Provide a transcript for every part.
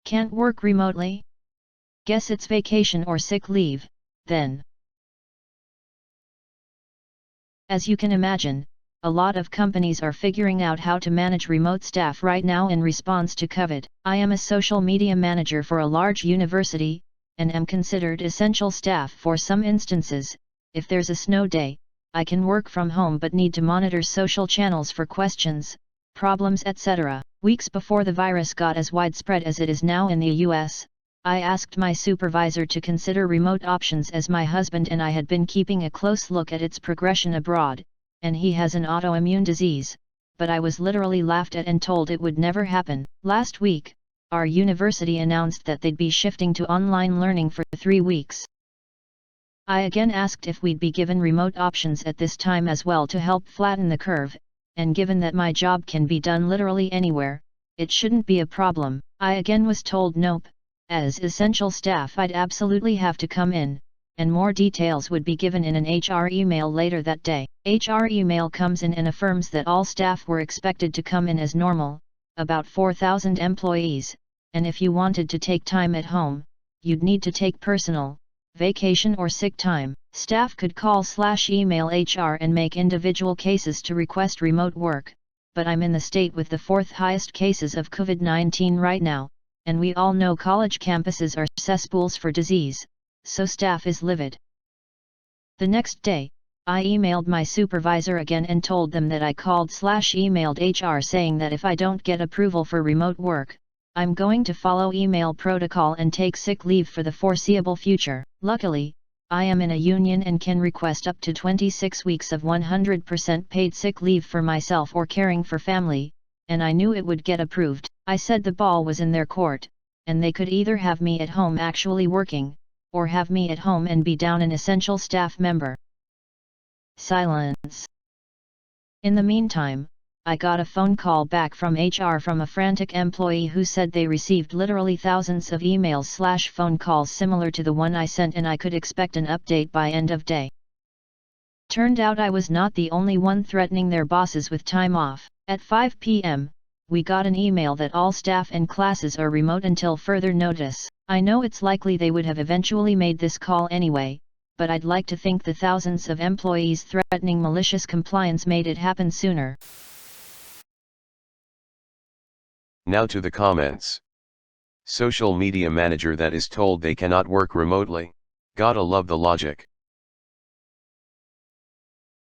Can't work remotely? Guess it's vacation or sick leave, then. As you can imagine, a lot of companies are figuring out how to manage remote staff right now in response to COVID. I am a social media manager for a large university, and am considered essential staff for some instances. If there's a snow day, I can work from home but need to monitor social channels for questions, problems, etc. Weeks before the virus got as widespread as it is now in the US, I asked my supervisor to consider remote options as my husband and I had been keeping a close look at its progression abroad, and he has an autoimmune disease, but I was literally laughed at and told it would never happen. Last week, our university announced that they'd be shifting to online learning for 3 weeks. I again asked if we'd be given remote options at this time as well to help flatten the curve, and given that my job can be done literally anywhere, it shouldn't be a problem. I again was told nope, as essential staff I'd absolutely have to come in, and more details would be given in an HR email later that day. HR email comes in and affirms that all staff were expected to come in as normal, about 4,000 employees, and if you wanted to take time at home, you'd need to take personal, vacation or sick time. Staff could call/email HR and make individual cases to request remote work, but I'm in the state with the 4th highest cases of COVID-19 right now, and we all know college campuses are cesspools for disease, so staff is livid. The next day, I emailed my supervisor again and told them that I called/emailed HR saying that if I don't get approval for remote work, I'm going to follow email protocol and take sick leave for the foreseeable future. Luckily, I am in a union and can request up to 26 weeks of 100% paid sick leave for myself or caring for family, and I knew it would get approved. I said the ball was in their court, and they could either have me at home actually working, or have me at home and be down an essential staff member. Silence. In the meantime, I got a phone call back from HR from a frantic employee who said they received literally thousands of emails/phone calls similar to the one I sent and I could expect an update by end of day. Turned out I was not the only one threatening their bosses with time off. At 5 p.m., we got an email that all staff and classes are remote until further notice. I know it's likely they would have eventually made this call anyway, but I'd like to think the thousands of employees threatening malicious compliance made it happen sooner. Now to the comments. Social media manager that is told they cannot work remotely. Gotta love the logic.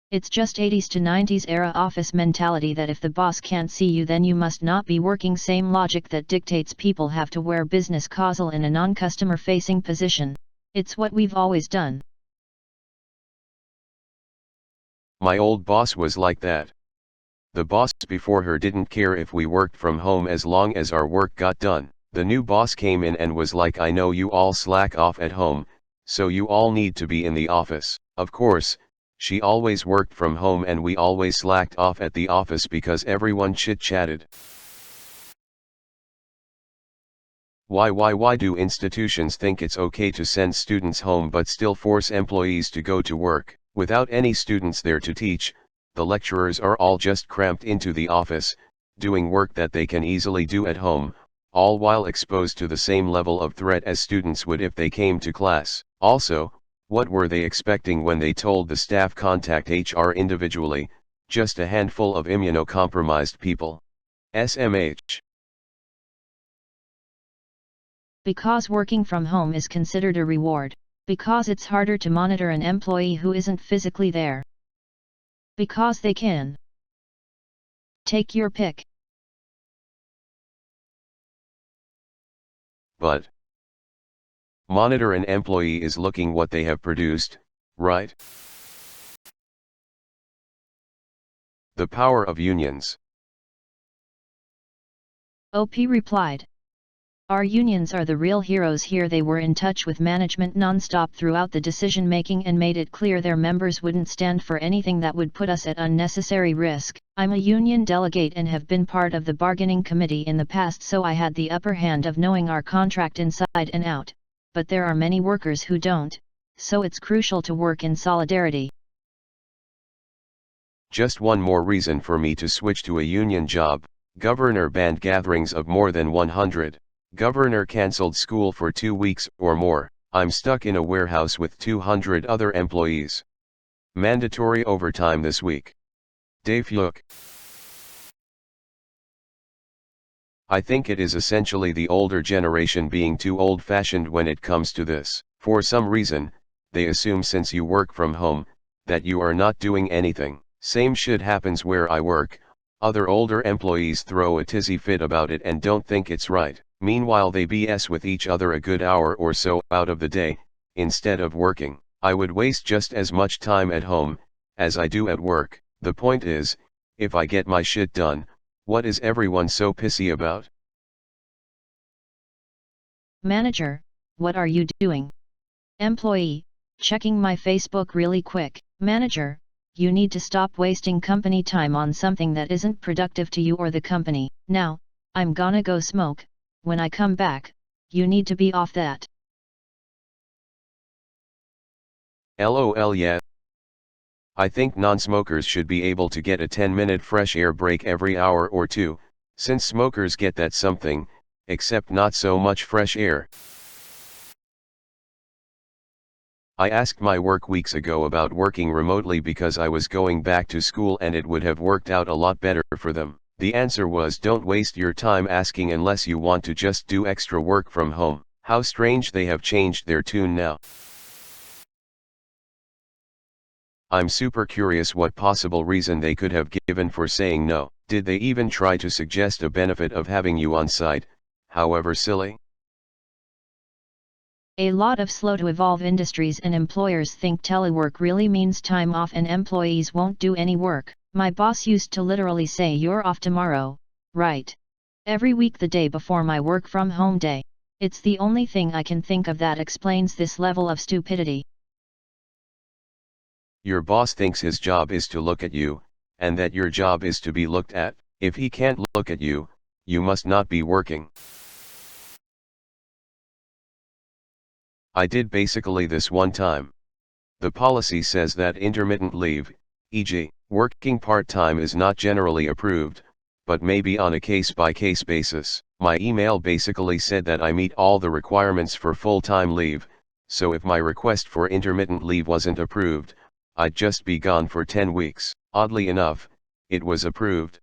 It's just 80s to 90s era office mentality that if the boss can't see you then you must not be working. Same logic that dictates people have to wear business casual in a non-customer facing position. It's what we've always done. My old boss was like that. The boss before her didn't care if we worked from home as long as our work got done. The new boss came in and was like, I know you all slack off at home, so you all need to be in the office. Of course, she always worked from home and we always slacked off at the office because everyone chit-chatted. Why do institutions think it's okay to send students home but still force employees to go to work? Without any students there to teach, the lecturers are all just cramped into the office, doing work that they can easily do at home, all while exposed to the same level of threat as students would if they came to class. Also, what were they expecting when they told the staff contact HR individually, just a handful of immunocompromised people? SMH. Because working from home is considered a reward. Because it's harder to monitor an employee who isn't physically there. Because they can. Take your pick. But monitor an employee is looking what they have produced, right? The power of unions. OP replied. Our unions are the real heroes here. They were in touch with management non-stop throughout the decision-making and made it clear their members wouldn't stand for anything that would put us at unnecessary risk. I'm a union delegate and have been part of the bargaining committee in the past, so I had the upper hand of knowing our contract inside and out, but there are many workers who don't, so it's crucial to work in solidarity. Just one more reason for me to switch to a union job. Governor banned gatherings of more than 100. Governor cancelled school for 2 weeks or more. I'm stuck in a warehouse with 200 other employees. Mandatory overtime this week. Dave Yuk. I think it is essentially the older generation being too old-fashioned when it comes to this. For some reason, they assume since you work from home, that you are not doing anything. Same shit happens where I work. Other older employees throw a tizzy fit about it and don't think it's right. Meanwhile they BS with each other a good hour or so out of the day, instead of working. I would waste just as much time at home, as I do at work. The point is, if I get my shit done, what is everyone so pissy about? Manager, what are you doing? Employee, checking my Facebook really quick. Manager, you need to stop wasting company time on something that isn't productive to you or the company. Now, I'm gonna go smoke. When I come back, you need to be off that. LOL, yeah. I think non-smokers should be able to get a 10-minute fresh air break every hour or two, since smokers get that something, except not so much fresh air. I asked my work weeks ago about working remotely because I was going back to school and it would have worked out a lot better for them. The answer was, don't waste your time asking unless you want to just do extra work from home. How strange they have changed their tune now. I'm super curious what possible reason they could have given for saying no. Did they even try to suggest a benefit of having you on site, however silly? A lot of slow-to-evolve industries and employers think telework really means time off and employees won't do any work. My boss used to literally say, "You're off tomorrow, right?" Every week the day before my work from home day. It's the only thing I can think of that explains this level of stupidity. Your boss thinks his job is to look at you, and that your job is to be looked at. If he can't look at you, you must not be working. I did basically this one time. The policy says that intermittent leave, e.g., working part-time, is not generally approved, but maybe on a case-by-case basis. My email basically said that I meet all the requirements for full-time leave, so if my request for intermittent leave wasn't approved, I'd just be gone for 10 weeks. Oddly enough, it was approved.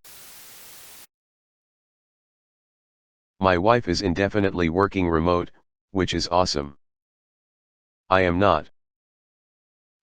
My wife is indefinitely working remote, which is awesome. I am not.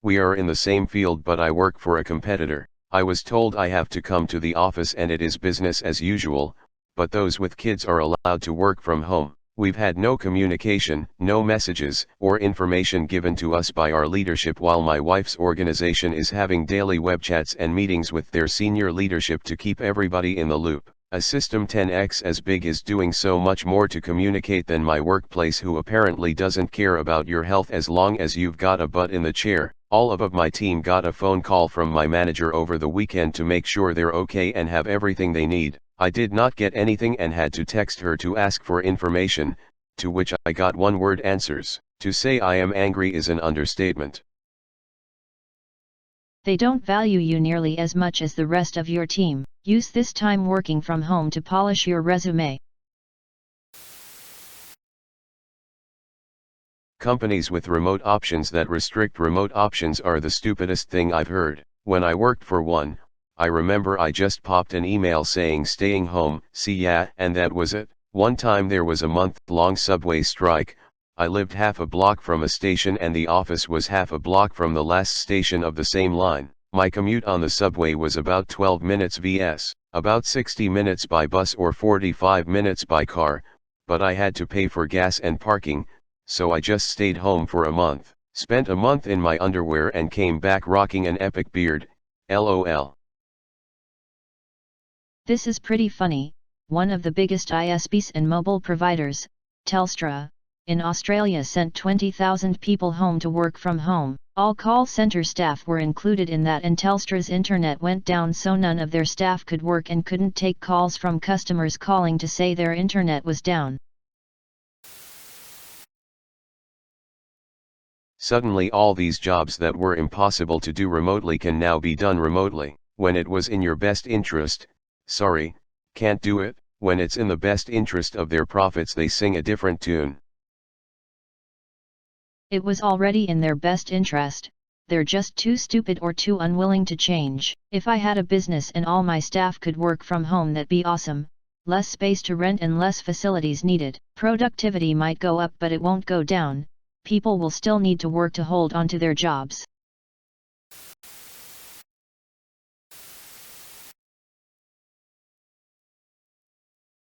We are in the same field, but I work for a competitor. I was told I have to come to the office and it is business as usual, but those with kids are allowed to work from home. We've had no communication, no messages, or information given to us by our leadership, while my wife's organization is having daily web chats and meetings with their senior leadership to keep everybody in the loop. A system 10x as big is doing so much more to communicate than my workplace, who apparently doesn't care about your health as long as you've got a butt in the chair. All of my team got a phone call from my manager over the weekend to make sure they're okay and have everything they need. I did not get anything and had to text her to ask for information, to which I got one-word answers. To say I am angry is an understatement. They don't value you nearly as much as the rest of your team. Use this time working from home to polish your resume. Companies with remote options that restrict remote options are the stupidest thing I've heard. When I worked for one, I remember I just popped an email saying staying home, see ya, and that was it. One time there was a month-long subway strike. I lived half a block from a station and the office was half a block from the last station of the same line. My commute on the subway was about 12 minutes vs. about 60 minutes by bus or 45 minutes by car, but I had to pay for gas and parking, so I just stayed home for a month. Spent a month in my underwear and came back rocking an epic beard, LOL. This is pretty funny. One of the biggest ISPs and mobile providers, Telstra, in Australia sent 20,000 people home to work from home. All call center staff were included in that, and Telstra's internet went down so none of their staff could work and couldn't take calls from customers calling to say their internet was down. Suddenly all these jobs that were impossible to do remotely can now be done remotely. When it was in your best interest, sorry, can't do it. When it's in the best interest of their profits, they sing a different tune. It was already in their best interest, they're just too stupid or too unwilling to change. If I had a business and all my staff could work from home, that'd be awesome. Less space to rent and less facilities needed. Productivity might go up, but it won't go down. People will still need to work to hold on to their jobs.